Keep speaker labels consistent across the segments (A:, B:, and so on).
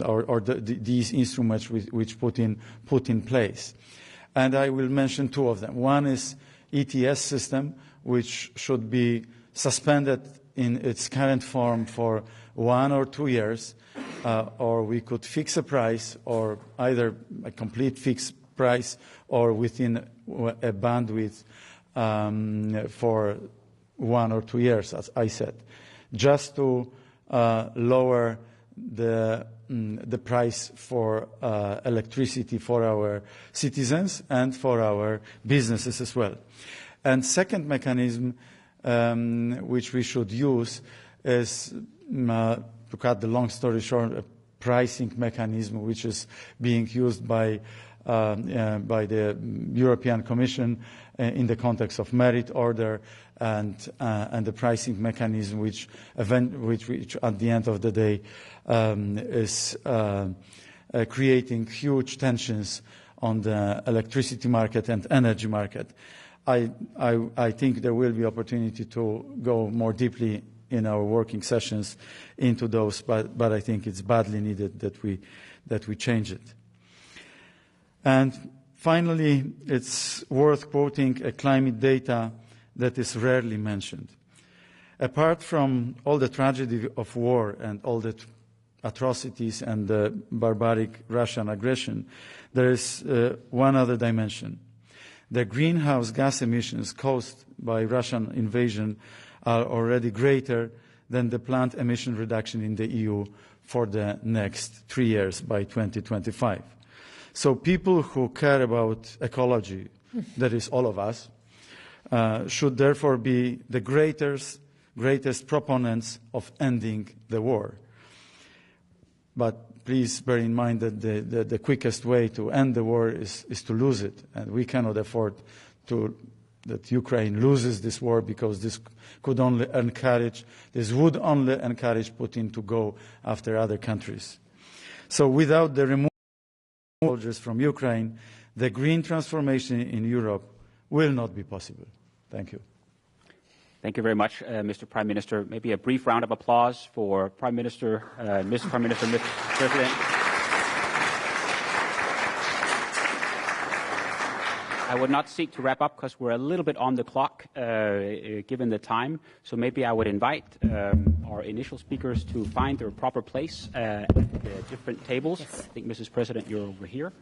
A: these instruments which put in place. And I will mention two of them. One is ETS system, which should be suspended in its current form for 1 or 2 years, or we could fix a price, or either a complete fixed price or within a bandwidth for 1 or 2 years, as I said, just to lower the price for electricity for our citizens and for our businesses as well. And second mechanism which we should use is, to cut the long story short, a pricing mechanism which is being used by the European Commission in the context of merit order and the pricing mechanism which at the end of the day is creating huge tensions on the electricity market and energy market. I think there will be opportunity to go more deeply in our working sessions into those, but I think it's badly needed that we change it. And finally, it's worth quoting a climate data that is rarely mentioned. Apart from all the tragedy of war and all the atrocities and the barbaric Russian aggression, there is one other dimension. The greenhouse gas emissions caused by Russian invasion are already greater than the planned emission reduction in the EU for the next 3 years by 2025. So people who care about ecology, that is all of us, should therefore be the greatest proponents of ending the war. But please bear in mind that the quickest way to end the war is to lose it, and we cannot afford that Ukraine loses this war, because this would only encourage Putin to go after other countries. So without the removal of soldiers from Ukraine, the green transformation in Europe will not be possible. Thank you.
B: Thank you very much, Mr. Prime Minister. Maybe a brief round of applause for Prime Minister, Mr. Prime Minister, Mr. President. I would not seek to wrap up because we're a little bit on the clock, given the time. So maybe I would invite our initial speakers to find their proper place at the different tables. Yes. I think, Mrs. President, you're over here.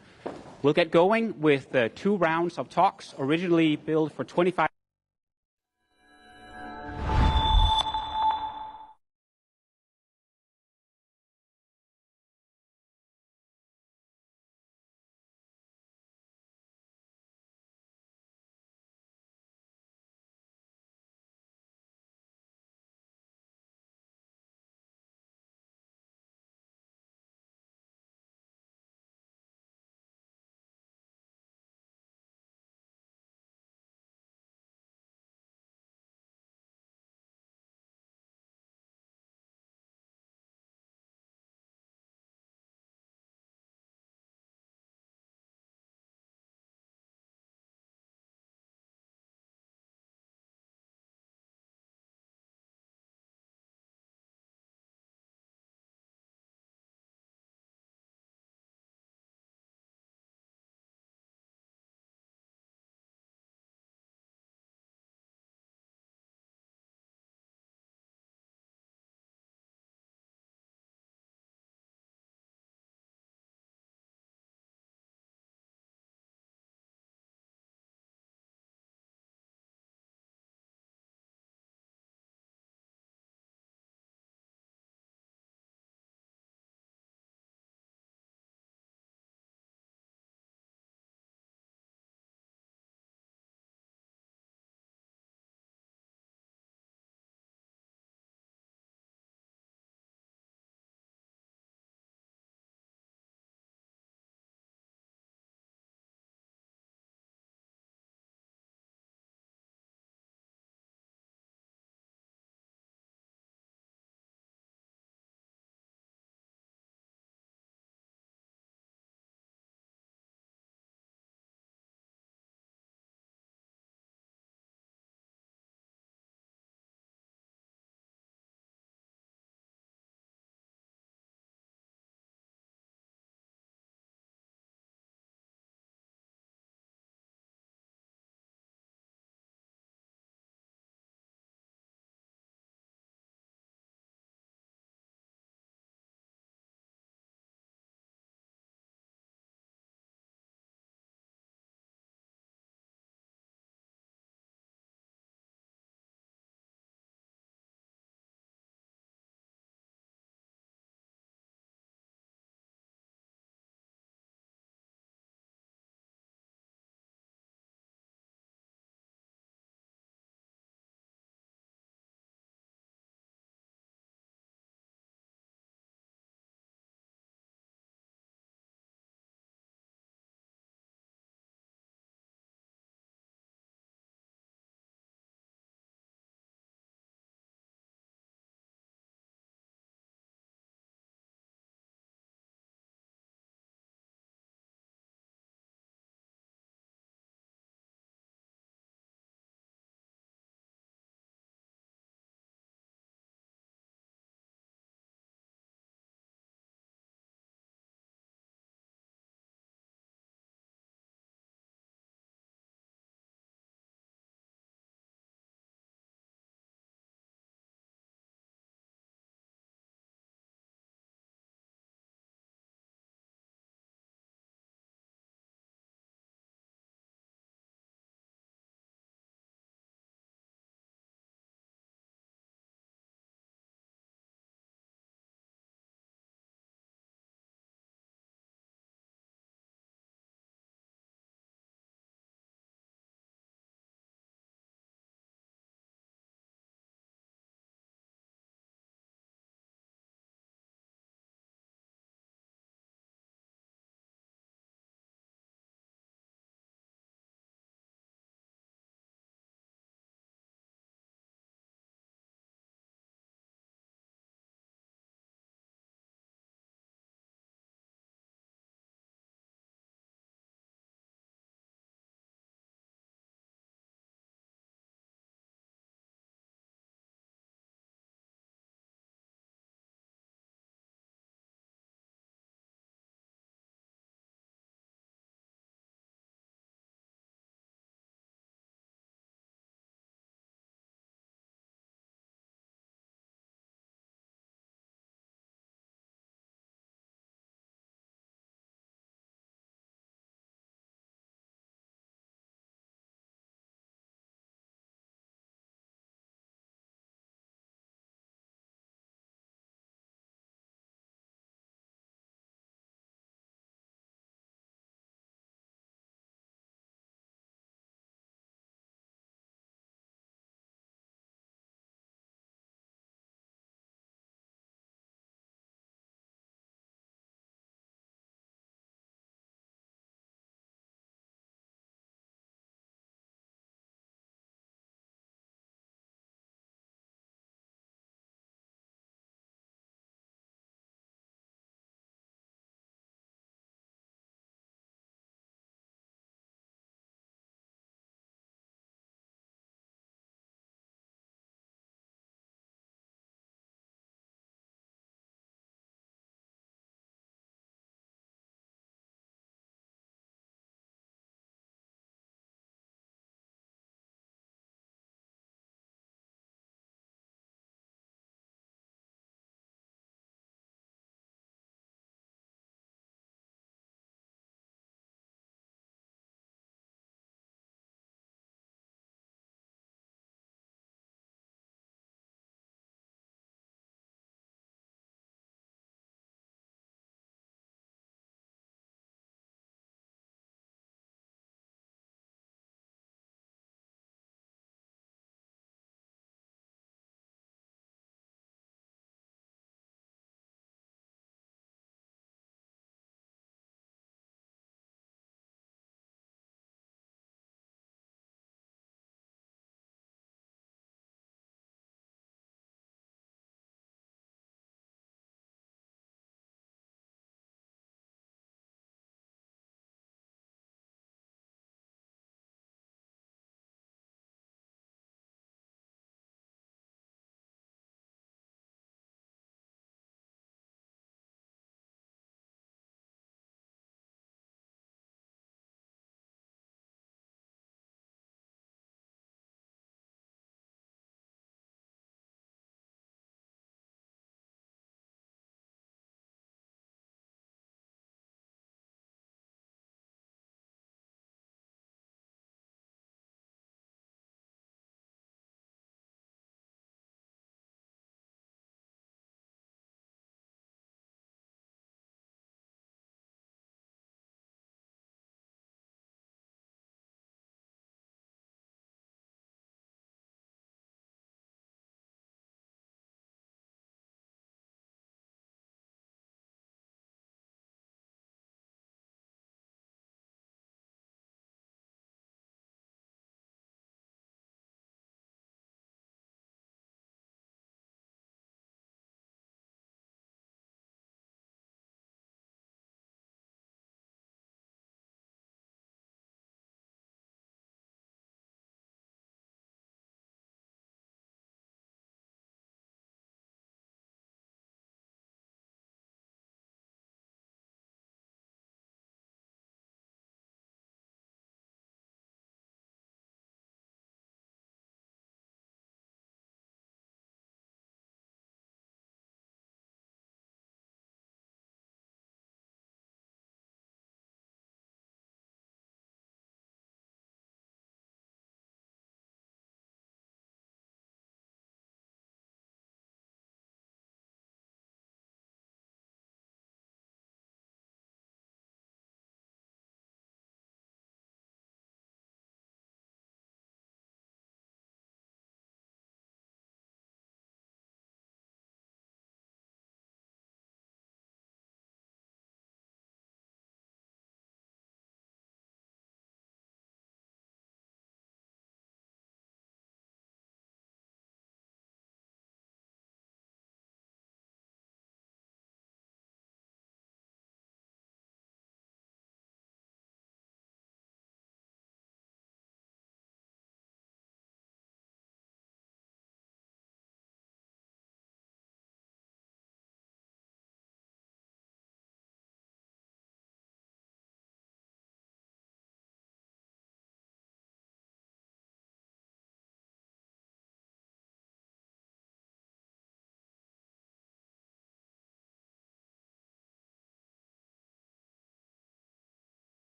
B: We'll get going with 2 rounds of talks, originally billed for 25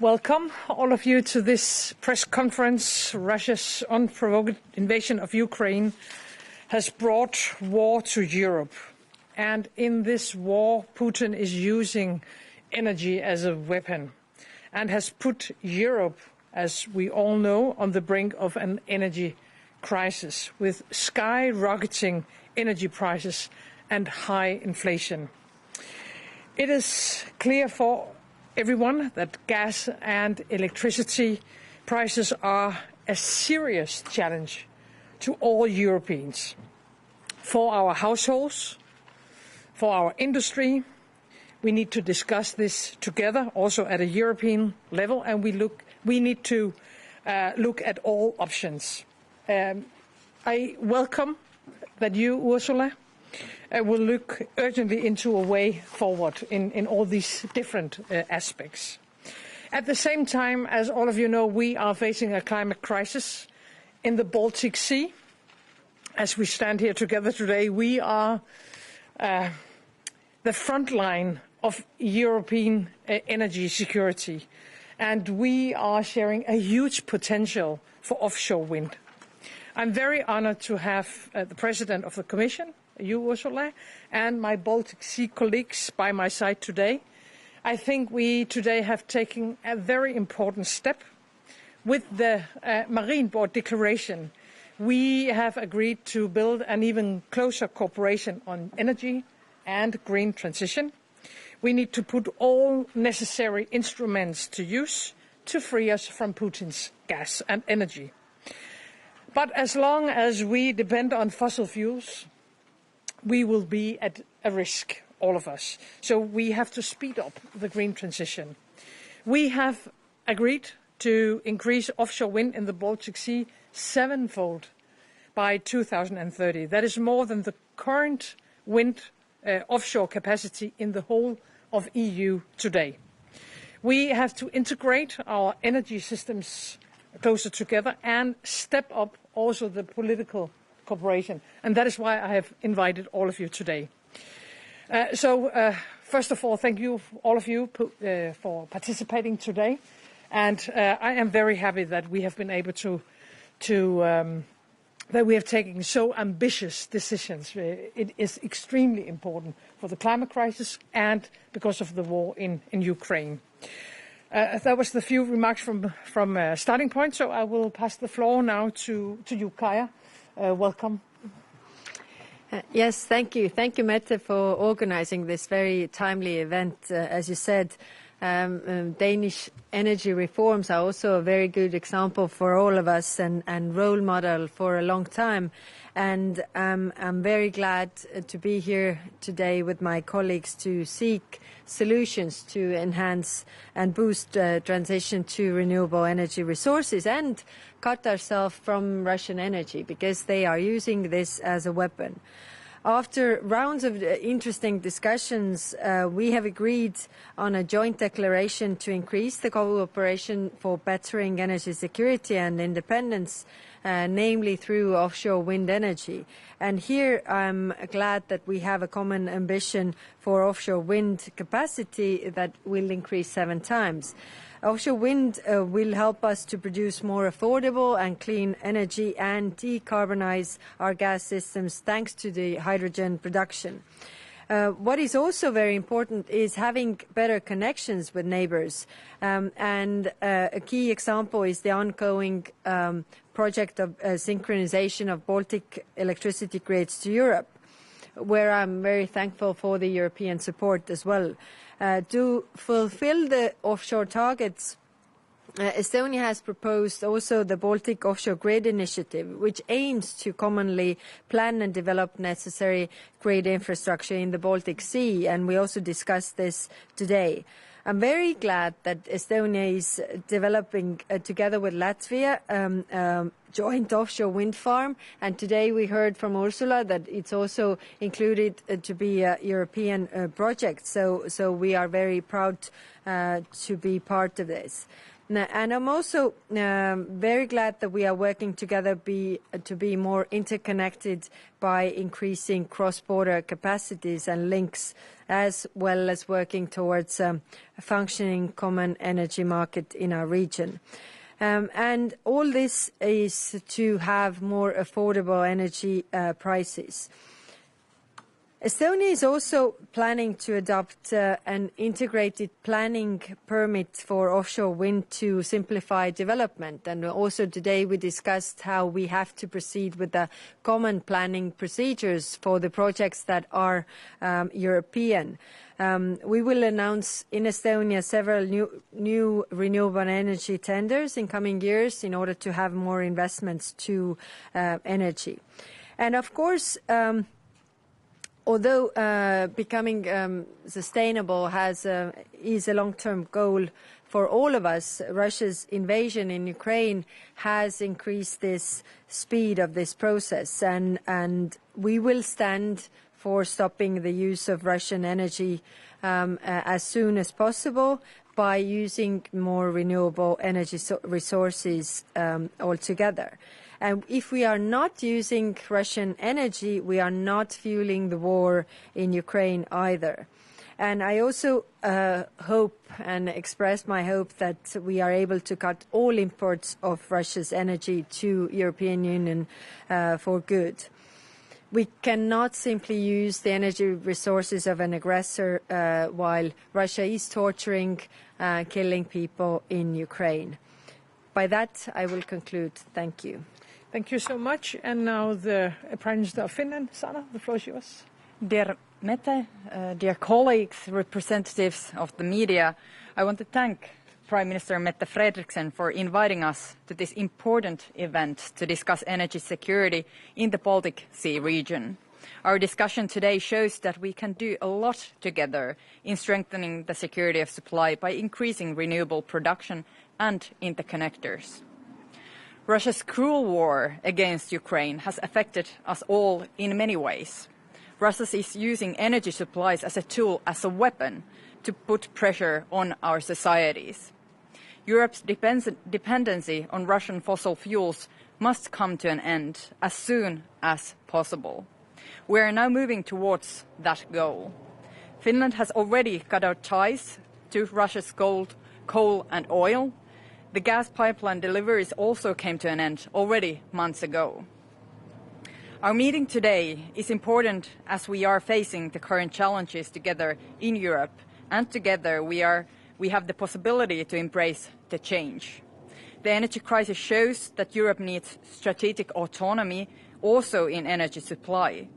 C: Welcome, all of you, to this press conference. Russia's unprovoked invasion of Ukraine has brought war to Europe. And in this war, Putin is using energy as a weapon and has put Europe, as we all know, on the brink of an energy crisis with skyrocketing energy prices and high inflation. It is clear for everyone that gas and electricity prices are a serious challenge to all Europeans. For our households, for our industry, we need to discuss this together, also at a European level, and we need to look at all options. I welcome that you, Ursula, will look urgently into a way forward in all these different aspects. At the same time, as all of you know, we are facing a climate crisis in the Baltic Sea. As we stand here together today, we are the front line of European energy security, and we are sharing a huge potential for offshore wind. I'm very honored to have the President of the Commission, you, Ursula, and my Baltic Sea colleagues by my side today. I think we today have taken a very important step. With the Marine Board Declaration, we have agreed to build an even closer cooperation on energy and green transition. We need to put all necessary instruments to use to free us from Putin's gas and energy. But as long as we depend on fossil fuels, we will be at a risk, all of us. So we have to speed up the green transition. We have agreed to increase offshore wind in the Baltic Sea sevenfold by 2030. That is more than the current wind offshore capacity in the whole of EU today. We have to integrate our energy systems closer together and step up also the political cooperation. And that is why I have invited all of you today. First of all, thank you, all of you, for participating today. And I am very happy that we have been able that we have taken so ambitious decisions. It is extremely important for the climate crisis and because of the war in Ukraine. That was the few remarks from Starting Point, so I will pass the floor now to you, Kaja. Welcome.
D: Yes, thank you. Thank you, Mette, for organizing this very timely event. As you said, Danish energy reforms are also a very good example for all of us and role model for a long time. And I'm very glad to be here today with my colleagues to seek solutions to enhance and boost transition to renewable energy resources and cut ourselves from Russian energy, because they are using this as a weapon. After rounds of interesting discussions, we have agreed on a joint declaration to increase the cooperation for bettering energy security and independence, namely through offshore wind energy. And here I'm glad that we have a common ambition for offshore wind capacity that will increase 7 times. Offshore wind will help us to produce more affordable and clean energy and decarbonize our gas systems thanks to the hydrogen production. What is also very important is having better connections with neighbors. A key example is the ongoing project of synchronization of Baltic electricity grids to Europe, where I'm very thankful for the European support as well. To fulfill the offshore targets, Estonia has proposed also the Baltic Offshore Grid Initiative, which aims to commonly plan and develop necessary grid infrastructure in the Baltic Sea, and we also discussed this today. I'm very glad that Estonia is developing, together with Latvia, joint offshore wind farm, and today we heard from Ursula that it's also included to be a European project, so we are very proud to be part of this. And I'm also very glad that we are working together to be more interconnected by increasing cross-border capacities and links, as well as working towards a functioning common energy market in our region. And all this is to have more affordable energy prices. Estonia is also planning to adopt an integrated planning permit for offshore wind to simplify development. And also today we discussed how we have to proceed with the common planning procedures for the projects that are European. We will announce in Estonia several new renewable energy tenders in coming years in order to have more investments to energy. And of course, although becoming sustainable is a long-term goal for all of us, Russia's invasion in Ukraine has increased this speed of this process, and we will stand for stopping the use of Russian energy as soon as possible by using more renewable energy resources altogether. And if we are not using Russian energy, we are not fueling the war in Ukraine either. And I also hope and express my hope that we are able to cut all imports of Russia's energy to European Union for good. We cannot simply use the energy resources of an aggressor while Russia is torturing, killing people in Ukraine. By that, I will conclude. Thank you.
C: Thank you so much. And now the Prime Minister of Finland, Sanna, the floor is yours.
E: Dear Mette, dear colleagues, representatives of the media, I want to thank Prime Minister Mette Frederiksen for inviting us to this important event to discuss energy security in the Baltic Sea region. Our discussion today shows that we can do a lot together in strengthening the security of supply by increasing renewable production and interconnectors. Russia's cruel war against Ukraine has affected us all in many ways. Russia is using energy supplies as a tool, as a weapon, to put pressure on our societies. Europe's dependency on Russian fossil fuels must come to an end as soon as possible. We are now moving towards that goal. Finland has already cut out ties to Russia's coal and oil. The gas pipeline deliveries also came to an end already months ago. Our meeting today is important as we are facing the current challenges together in Europe, and together we have the possibility to embrace the change. The energy crisis shows that Europe needs strategic autonomy also in energy supply.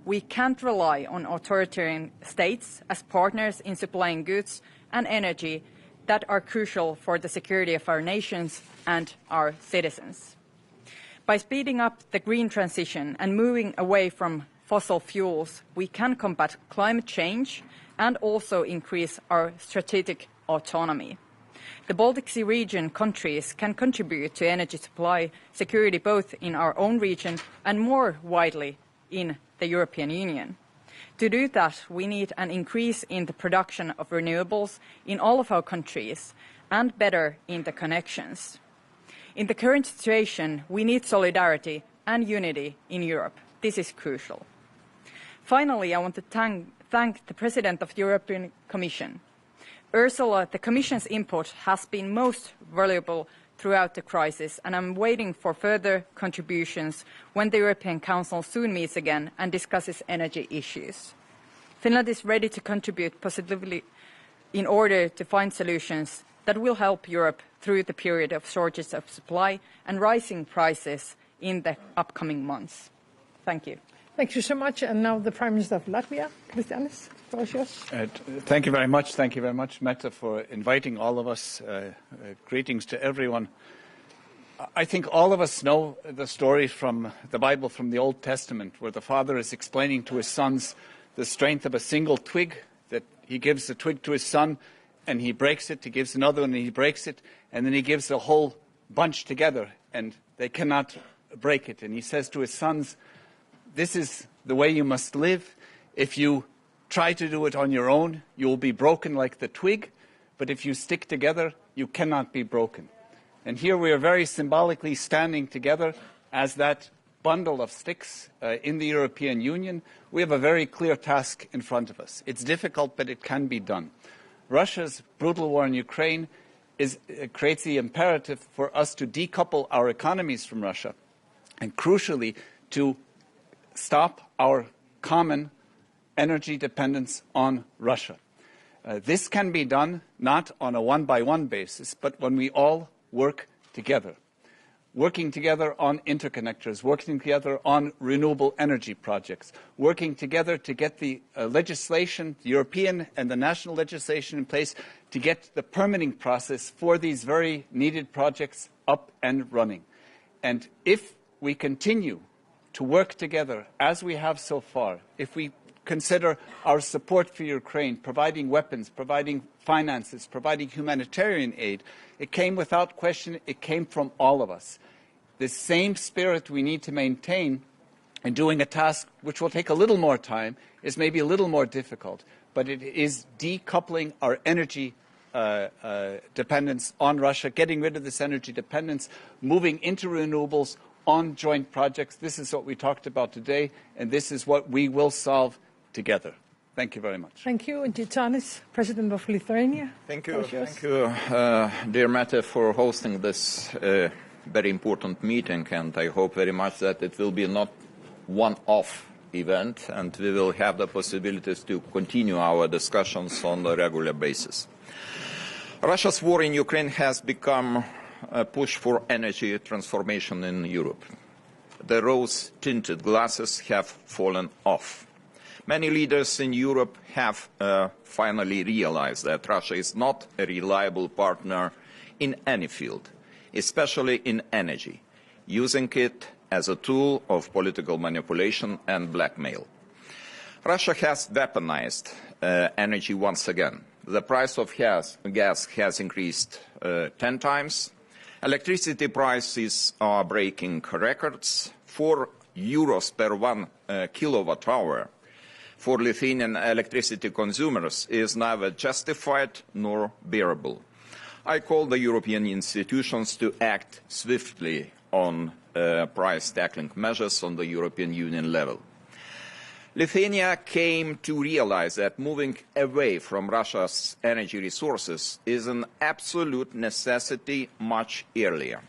E: We can't rely on authoritarian states as partners in supplying goods and energy that are crucial for the security of our nations and our citizens. By speeding up the green transition and moving away from fossil fuels, we can combat climate change and also increase our strategic autonomy. The Baltic Sea region countries can contribute to energy supply security both in our own region and more widely in the European Union. To do that, we need an increase in the production of renewables in all of our countries and better interconnections. In the current situation, we need solidarity and unity in Europe. This is crucial. Finally, I want to thank the President of the European Commission. Ursula, the Commission's input has been most valuable throughout the crisis, and I'm waiting for further contributions when the European Council soon meets again and discusses energy issues. Finland is ready to contribute positively in order to find solutions that will help Europe through the period of shortage of supply and rising prices in the upcoming months. Thank you.
C: Thank you so much. And now the Prime Minister of Latvia, Kristianis, the floor is yours.
F: Thank you very much. Thank you very much, Mette, for inviting all of us. Greetings to everyone. I think all of us know the story from the Bible, from the Old Testament, where the father is explaining to his sons the strength of a single twig, that he gives the twig to his son and he breaks it, he gives another one and he breaks it, and then he gives the whole bunch together and they cannot break it. And he says to his sons, this is the way you must live. If you try to do it on your own, you will be broken like the twig. But if you stick together, you cannot be broken. And here we are very symbolically standing together as that bundle of sticks in the European Union. We have a very clear task in front of us. It's difficult, but it can be done. Russia's brutal war in Ukraine creates the imperative for us to decouple our economies from Russia and, crucially, to stop our common energy dependence on Russia. This can be done not on a one-by-one basis, but when we all work together. Working together on interconnectors, working together on renewable energy projects, working together to get the legislation, the European and the national legislation in place to get the permitting process for these very needed projects up and running. And if we continue to work together as we have so far, if we consider our support for Ukraine, providing weapons, providing finances, providing humanitarian aid, it came without question, it came from all of us. The same spirit we need to maintain in doing a task which will take a little more time, is maybe a little more difficult, but it is decoupling our energy dependence on Russia, getting rid of this energy dependence, moving into renewables on joint projects. This is what we talked about today, and this is what we will solve together. Thank you very much.
C: Thank you. And Gitanis, President of Lithuania.
G: Thank you. Thank you, dear Mette, for hosting this very important meeting, and I hope very much that it will be not one-off event, and we will have the possibilities to continue our discussions on a regular basis. Russia's war in Ukraine has become a push for energy transformation in Europe. The rose-tinted glasses have fallen off. Many leaders in Europe have finally realized that Russia is not a reliable partner in any field, especially in energy, using it as a tool of political manipulation and blackmail. Russia has weaponized energy once again. The price of gas has increased 10 times. Electricity prices are breaking records. 4 euros per 1 kilowatt hour for Lithuanian electricity consumers is neither justified nor bearable. I call the European institutions to act swiftly on price tackling measures on the European Union level. Lithuania came to realize that moving away from Russia's energy resources is an absolute necessity much earlier.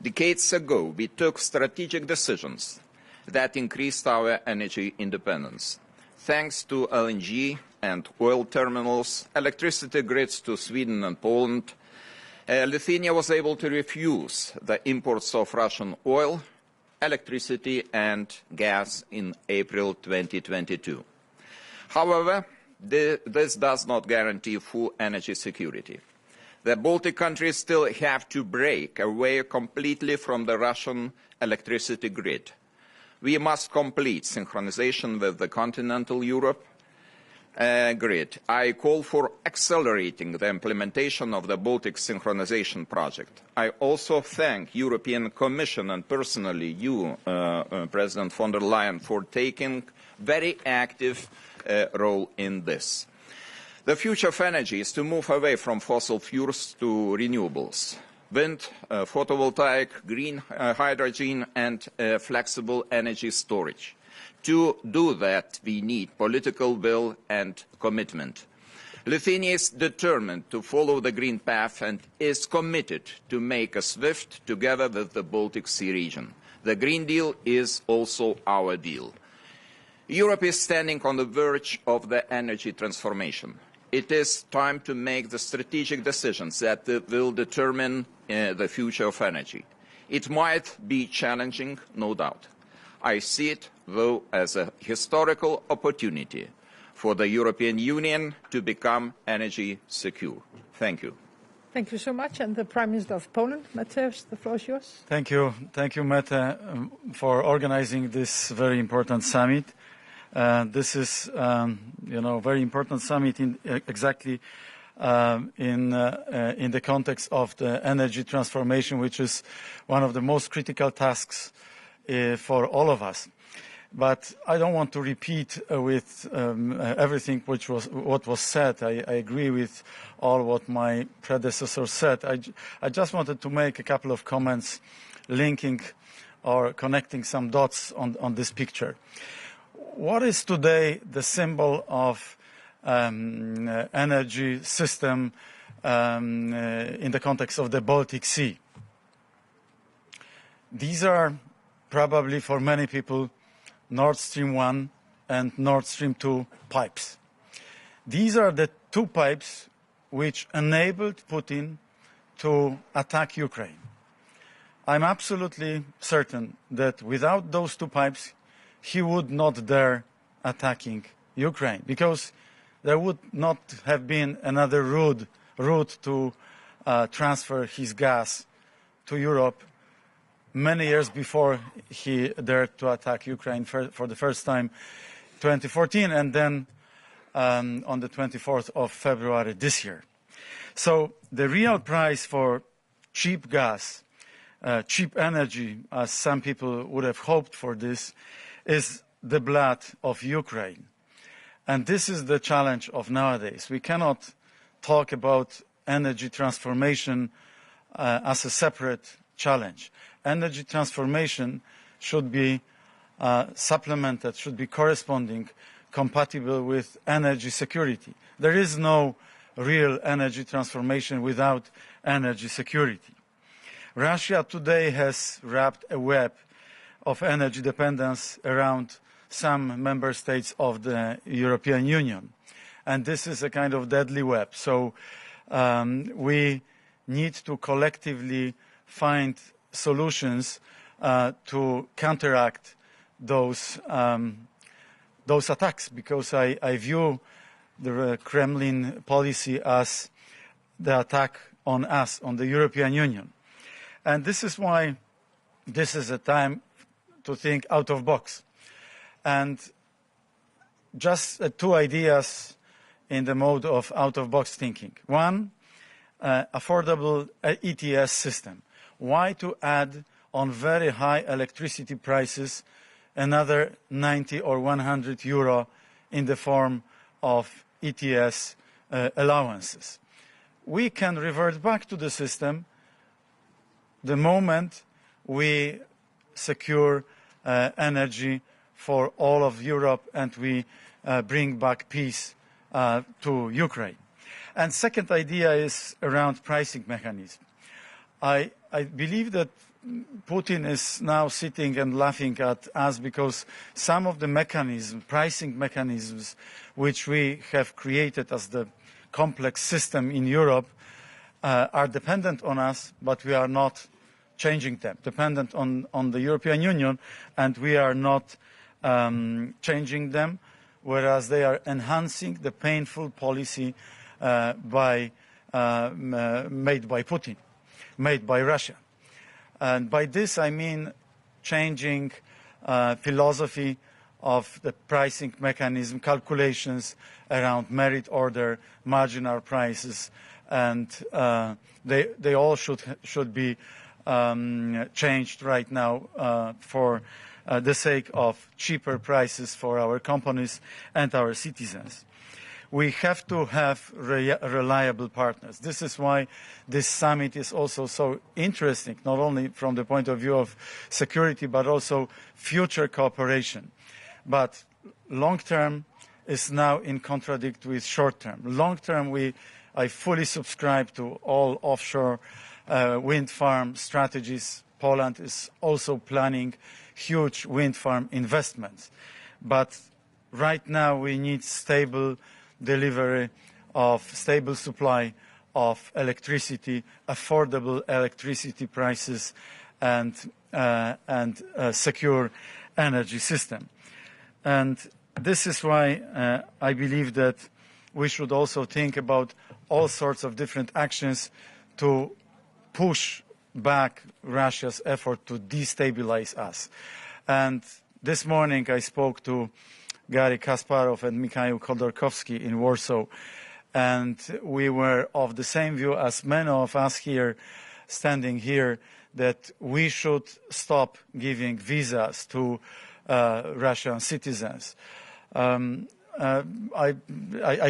G: Decades ago, we took strategic decisions that increased our energy independence. Thanks to LNG and oil terminals, electricity grids to Sweden and Poland, Lithuania was able to refuse the imports of Russian oil, electricity and gas in April 2022. However, this does not guarantee full energy security. The Baltic countries still have to break away completely from the Russian electricity grid. We must complete synchronization with the continental Europe grid. I call for accelerating the implementation of the Baltic synchronization project. I also thank European Commission and personally you, President von der Leyen, for taking very active role in this. The future of energy is to move away from fossil fuels to renewables. Wind, photovoltaic, green hydrogen and flexible energy storage. To do that, we need political will and commitment. Lithuania is determined to follow the green path and is committed to make a SWIFT together with the Baltic Sea region. The Green Deal is also our deal. Europe is standing on the verge of the energy transformation. It is time to make the strategic decisions that will determine the future of energy. It might be challenging, no doubt. I see it, though, as a historical opportunity for the European Union to become energy secure. Thank you.
C: Thank you so much. And the Prime Minister of Poland, Mateusz, the floor is yours.
A: Thank you. Thank you, Mette, for organizing this very important summit. This is, a very important summit in exactly in the context of the energy transformation, which is one of the most critical tasks for all of us. But I don't want to repeat with everything what was said. I agree with all what my predecessor said. I just wanted to make a couple of comments linking or connecting some dots on this picture. What is today the symbol of energy system in the context of the Baltic Sea? These are probably for many people Nord Stream 1 and Nord Stream 2 pipes. These are the two pipes which enabled Putin to attack Ukraine. I'm absolutely certain that without those two pipes, he would not dare attacking Ukraine, because there would not have been another route to transfer his gas to Europe many years before he dared to attack Ukraine for the first time 2014, and then on the 24th of February this year. So the real price for cheap gas, cheap energy, as some people would have hoped for this, is the blood of Ukraine. And this is the challenge of nowadays. We cannot talk about energy transformation as a separate challenge. Energy transformation should be supplemented, should be corresponding, compatible with energy security. There is no real energy transformation without energy security. Russia today has wrapped a web of energy dependence around some member states of the European Union. And this is a kind of deadly web. So we need to collectively find solutions to counteract those attacks, because I view the Kremlin policy as the attack on us, on the European Union. And this is why this is a time to think out of box. And just two ideas in the mode of out of box thinking. One, affordable ETS system. Why to add on very high electricity prices another 90 or 100 euro in the form of ETS allowances? We can revert back to the system the moment we secure energy for all of Europe and we bring back peace to Ukraine. And second idea is around pricing mechanism. I believe that Putin is now sitting and laughing at us because some of the pricing mechanisms, which we have created as the complex system in Europe, are dependent on us, but we are not changing them, dependent on the European Union, and we are not changing them, whereas they are enhancing the painful policy made by Putin, made by Russia. And by this I mean changing philosophy of the pricing mechanism, calculations around merit order, marginal prices, and they all should be changed right now for the sake of cheaper prices for our companies and our citizens. We have to have reliable partners. This is why this summit is also so interesting, not only from the point of view of security, but also future cooperation. But long-term is now in contradict with short-term. Long-term, I fully subscribe to all offshore wind farm strategies. Poland is also planning huge wind farm investments. But right now we need stable delivery of stable supply of electricity, affordable electricity prices, and secure energy system. And this is why I believe that we should also think about all sorts of different actions to push back Russia's effort to destabilize us. And this morning I spoke to Garry Kasparov and Mikhail Khodorkovsky in Warsaw, and we were of the same view as many of us here standing here, that we should stop giving visas to Russian citizens. I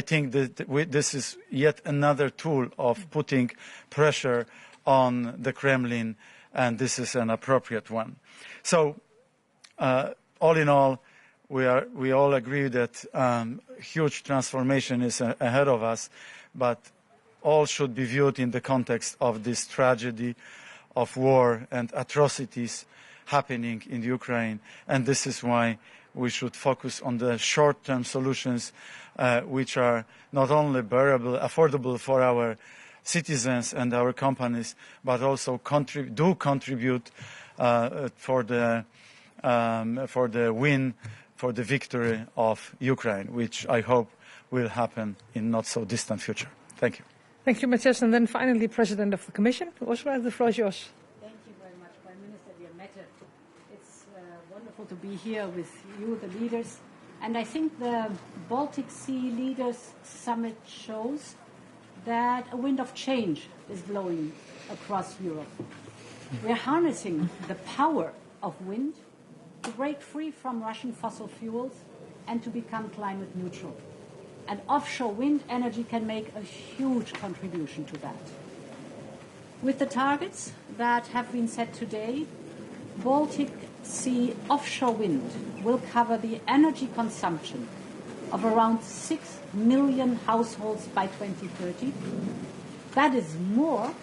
A: think that this is yet another tool of putting pressure on the Kremlin, and this is an appropriate one. So, all in all, we all agree that huge transformation is ahead of us, but all should be viewed in the context of this tragedy of war and atrocities happening in Ukraine, and this is why we should focus on the short-term solutions which are not only bearable, affordable for our citizens and our companies, but also contribute for the win, for the victory of Ukraine, which I hope will happen in not so distant future. Thank you.
C: Thank you, Matthias. And then finally, President of the Commission, Ursula, the floor is yours.
H: Thank you very much, Prime Minister, dear Mette. It's wonderful to be here with you, the leaders. And I think the Baltic Sea Leaders Summit shows that a wind of change is blowing across Europe. We're harnessing the power of wind to break free from Russian fossil fuels and to become climate neutral. And offshore wind energy can make a huge contribution to that. With the targets that have been set today, Baltic Sea offshore wind will cover the energy consumption of around 6 million households by 2030. That is more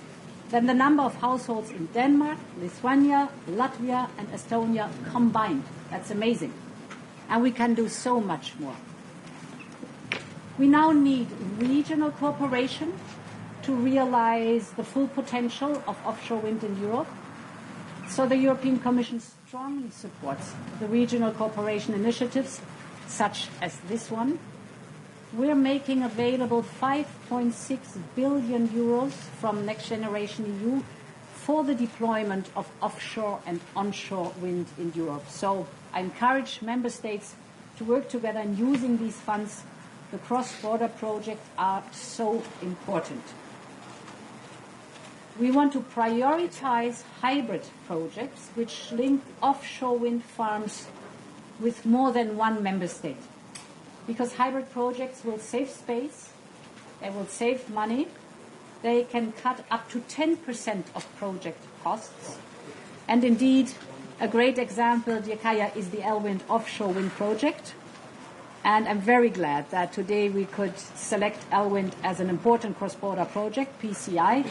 H: than the number of households in Denmark, Lithuania, Latvia, and Estonia combined. That's amazing. And we can do so much more. We now need regional cooperation to realize the full potential of offshore wind in Europe. So the European Commission strongly supports the regional cooperation initiatives, such as this one. We're making available 5.6 billion euros from Next Generation EU for the deployment of offshore and onshore wind in Europe. So I encourage member states to work together in using these funds. The cross-border projects are so important. We want to prioritize hybrid projects which link offshore wind farms with more than one member state. Because hybrid projects will save space, they will save money, they can cut up to 10% of project costs. And indeed, a great example, dear Kaya, is the Elwind offshore wind project. And I'm very glad that today we could select Elwind as an important cross-border project, PCI,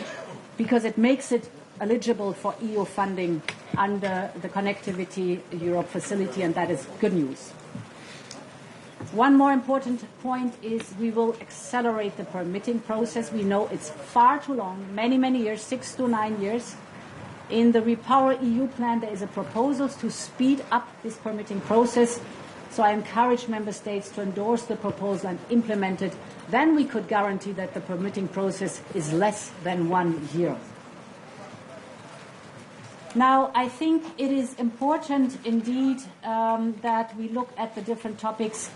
H: because it makes it eligible for EU funding under the Connectivity Europe facility, and that is good news. One more important point is we will accelerate the permitting process. We know it's far too long, many, many years, 6 to 9 years. In the Repower EU plan, there is a proposal to speed up this permitting process. So I encourage member states to endorse the proposal and implement it. Then we could guarantee that the permitting process is less than 1 year. Now, I think it is important indeed that we look at the different topics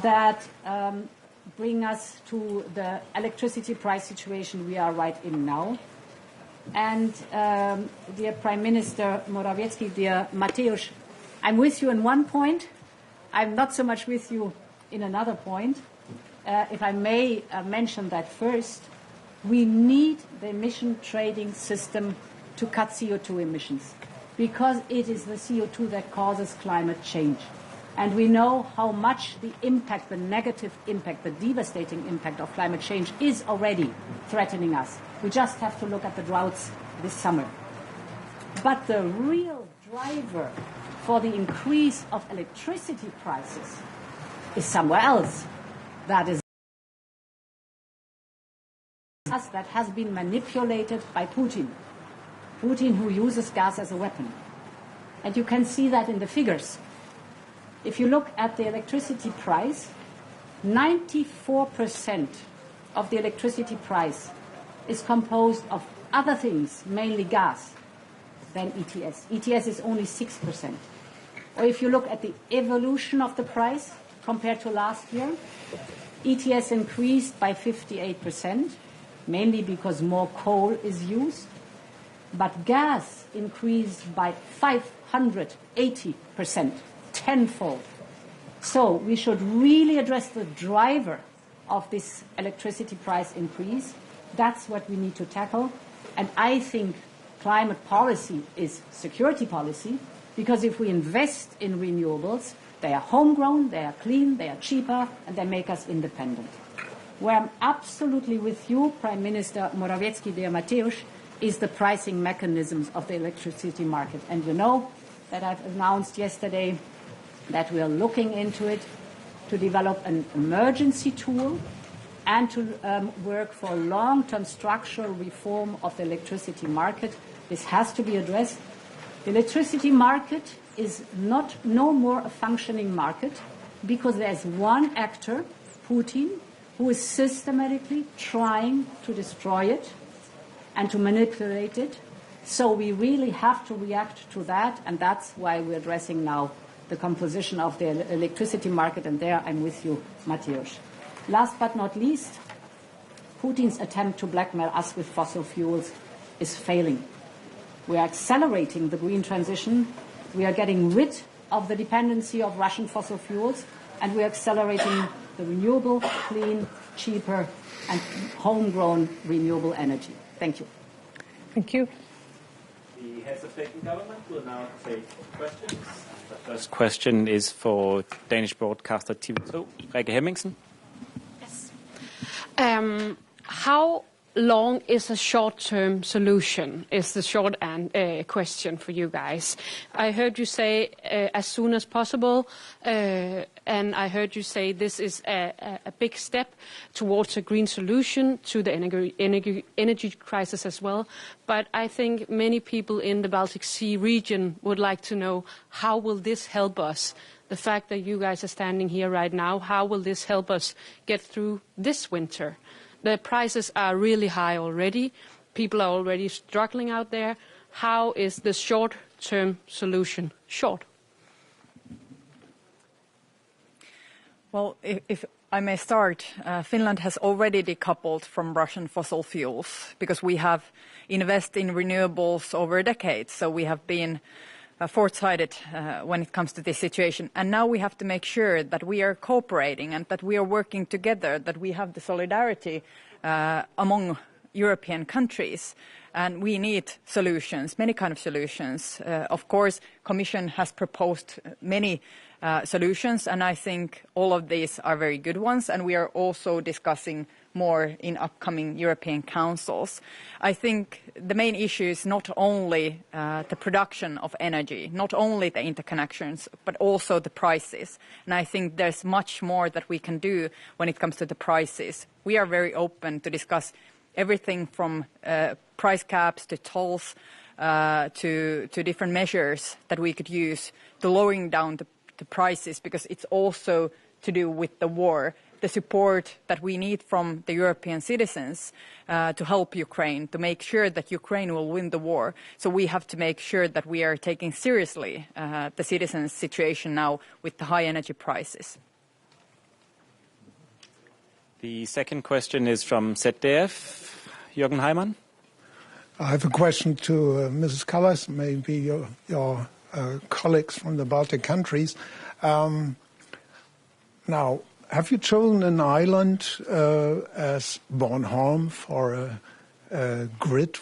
H: that bring us to the electricity price situation we are right in now. And dear Prime Minister Morawiecki, dear Mateusz, I'm with you in one point. I'm not so much with you in another point. If I may mention that first, we need the emission trading system to cut CO2 emissions, because it is the CO2 that causes climate change. And we know how much the impact, the negative impact, the devastating impact of climate change is already threatening us. We just have to look at the droughts this summer. But the real driver for the increase of electricity prices is somewhere else. That is gas that has been manipulated by Putin. Putin, who uses gas as a weapon. And you can see that in the figures. If you look at the electricity price, 94% of the electricity price is composed of other things, mainly gas, than ETS. ETS is only 6%. Or if you look at the evolution of the price compared to last year, ETS increased by 58%, mainly because more coal is used. But gas increased by 580%. tenfold. So we should really address the driver of this electricity price increase. That's what we need to tackle. And I think climate policy is security policy, because if we invest in renewables, they are homegrown, they are clean, they are cheaper, and they make us independent. Where I'm absolutely with you, Prime Minister Morawiecki, dear Mateusz, is the pricing mechanisms of the electricity market. And you know that I've announced yesterday that we are looking into it to develop an emergency tool and to work for long-term structural reform of the electricity market. This has to be addressed. The electricity market is no more a functioning market because there's one actor, Putin, who is systematically trying to destroy it and to manipulate it. So we really have to react to that, and that's why we're addressing now the composition of the electricity market, and there I'm with you, Mateusz. Last but not least, Putin's attempt to blackmail us with fossil fuels is failing. We are accelerating the green transition. We are getting rid of the dependency of Russian fossil fuels, and we are accelerating the renewable, clean, cheaper, and homegrown renewable energy. Thank you.
C: Thank you.
B: The heads of state and government will now take questions. The first question is for Danish broadcaster TV2, Rikke Hemmingsen.
I: Yes. How long is a short-term solution, is the short question for you guys. I heard you say as soon as possible, and I heard you say this is a big step towards a green solution to the energy crisis as well. But I think many people in the Baltic Sea region would like to know, how will this help us? The fact that you guys are standing here right now, how will this help us get through this winter? The prices are really high already. People are already struggling out there. How is the short-term solution short?
E: Well, if I may start, Finland has already decoupled from Russian fossil fuels because we have invested in renewables over a decade. So we have been foresighted when it comes to this situation. And now we have to make sure that we are cooperating and that we are working together, that we have the solidarity among European countries. And we need solutions, many kind of solutions. Of course, Commission has proposed many solutions, and I think all of these are very good ones. And we are also discussing more in upcoming European councils. I think the main issue is not only the production of energy, not only the interconnections, but also the prices. And I think there's much more that we can do when it comes to the prices. We are very open to discuss everything from price caps to tolls to different measures that we could use to lowering down the prices, because it's also to do with the war. The support that we need from the European citizens to help Ukraine, to make sure that Ukraine will win the war. So we have to make sure that we are taking seriously the citizens' situation now with the high energy prices.
B: The second question is from ZDF, Jürgen Heimann.
J: I have a question to Mrs. Kallas, maybe your colleagues from the Baltic countries. Now, have you chosen an island as Bornholm for a grid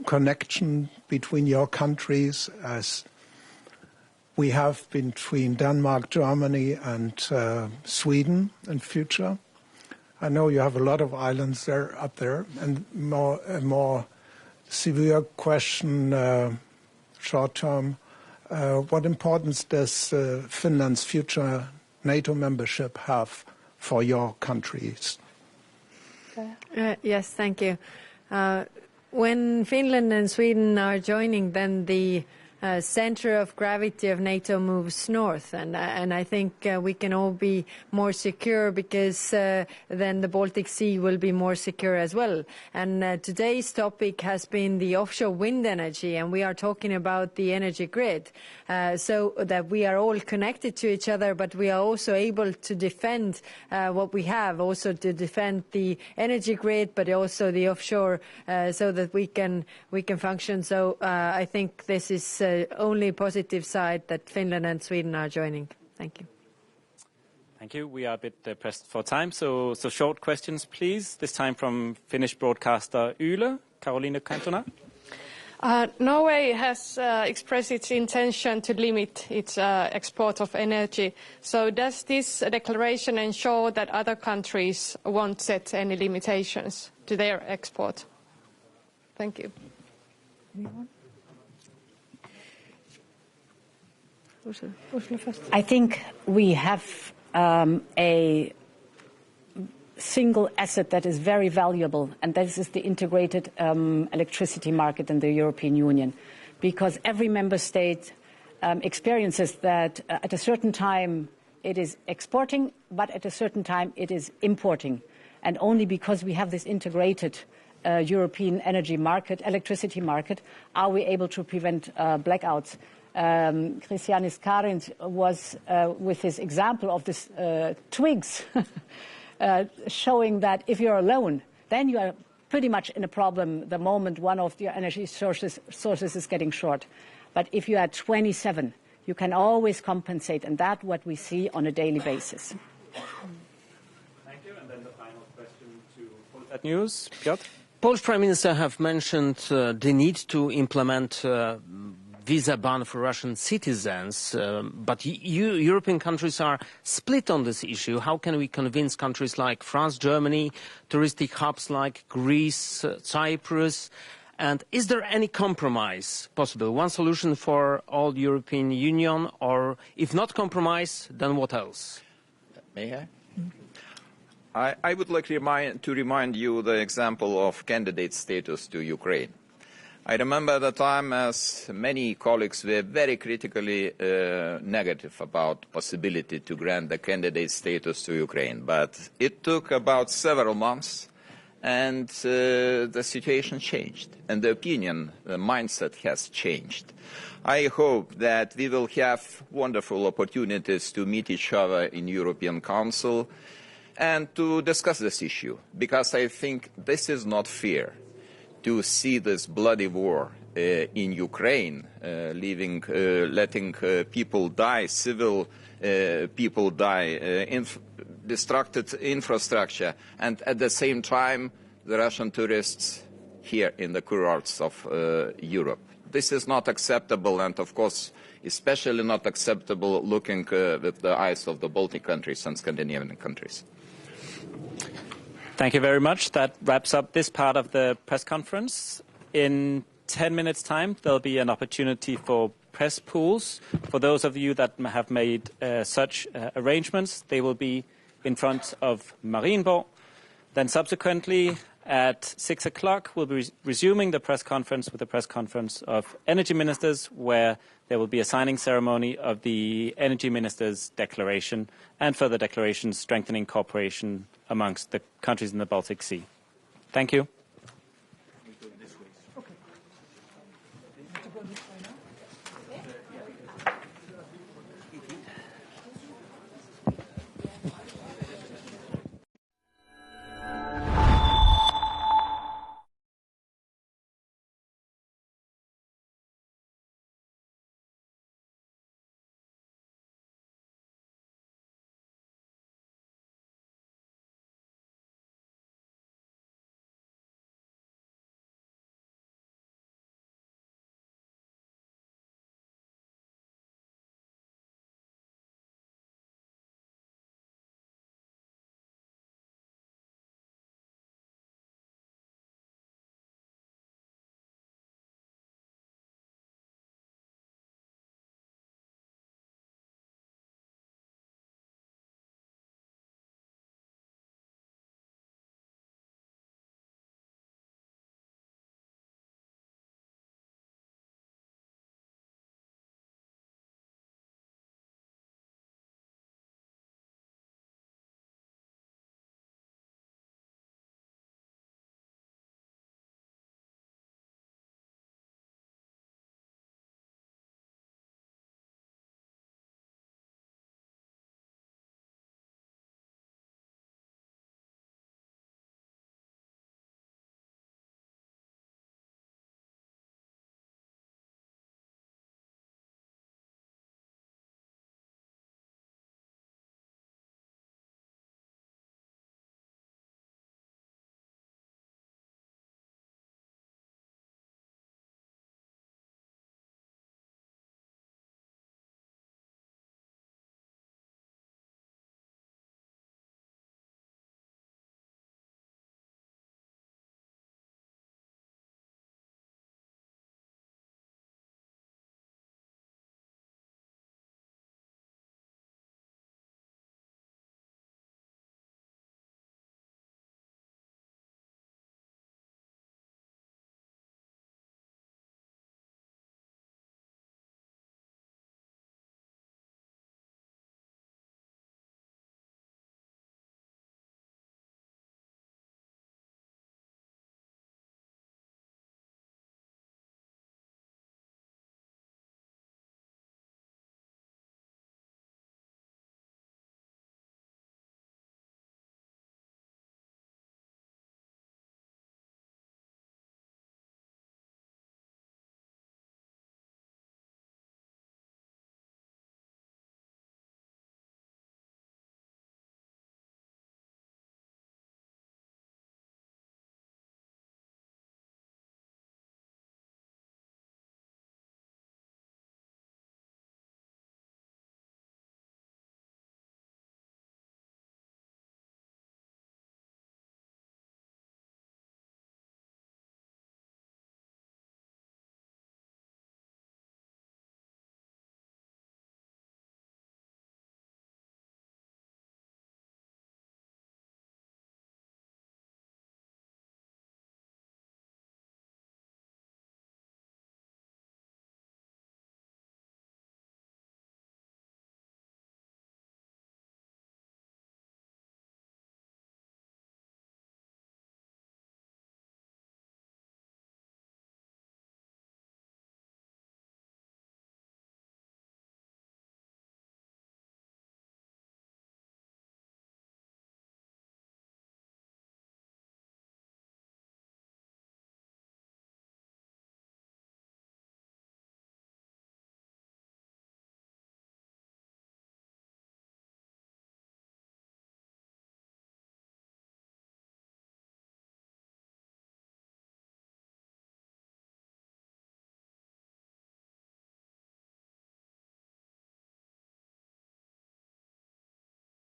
J: connection between your countries, as we have between Denmark, Germany, and Sweden in future? I know you have a lot of islands there up there, and a more severe question, short term. What importance does Finland's future NATO membership have for your countries?
D: Yes, thank you. When Finland and Sweden are joining, then the center of gravity of NATO moves north, and I think we can all be more secure, because then the Baltic Sea will be more secure as well. And today's topic has been the offshore wind energy, and we are talking about the energy grid, so that we are all connected to each other, but we are also able to defend what we have, also to defend the energy grid, but also the offshore, so that we can function. So I think this is only positive side that Finland and Sweden are joining. Thank you.
K: Thank you. We are a bit pressed for time, so short questions, please. This time from Finnish broadcaster Yle, Karoliina Kantona.
I: Norway has expressed its intention to limit its export of energy. So does this declaration ensure that other countries won't set any limitations to their export? Thank you.
H: I think we have a single asset that is very valuable, and this is the integrated electricity market in the European Union, because every member state experiences that at a certain time it is exporting, but at a certain time it is importing. And only because we have this integrated European energy market, electricity market, are we able to prevent blackouts. Christianis Karins was, with his example of this twigs, showing that if you're alone, then you are pretty much in a problem the moment one of your energy sources is getting short. But if you are 27, you can always compensate, and that's what we see on a daily basis.
K: Thank you. And then the final question to Fuente News, Piotr.
L: Polish Prime Minister have mentioned the need to implement visa ban for Russian citizens, but European countries are split on this issue. How can we convince countries like France, Germany, touristic hubs like Greece, Cyprus? And is there any compromise possible? One solution for all European Union, or if not compromise, then what else?
G: May I? I would like to remind you the example of candidate status to Ukraine. I remember the time as many colleagues were very critically negative about possibility to grant the candidate status to Ukraine. But it took about several months, and the situation changed, and the opinion, the mindset has changed. I hope that we will have wonderful opportunities to meet each other in European Council and to discuss this issue, because I think this is not fair to see this bloody war in Ukraine, letting people die, civil people die, destructed infrastructure, and at the same time the Russian tourists here in the kurorts of Europe. This is not acceptable, and of course especially not acceptable looking with the eyes of the Baltic countries and Scandinavian countries.
K: Thank you very much. That wraps up this part of the press conference. In 10 minutes' time, there'll be an opportunity for press pools. For those of you that have made such arrangements, they will be in front of Marienborg. Then subsequently, at 6 o'clock, we'll be resuming the press conference with the press conference of energy ministers, where there will be a signing ceremony of the energy ministers' declaration and further declarations strengthening cooperation amongst the countries in the Baltic Sea. Thank you.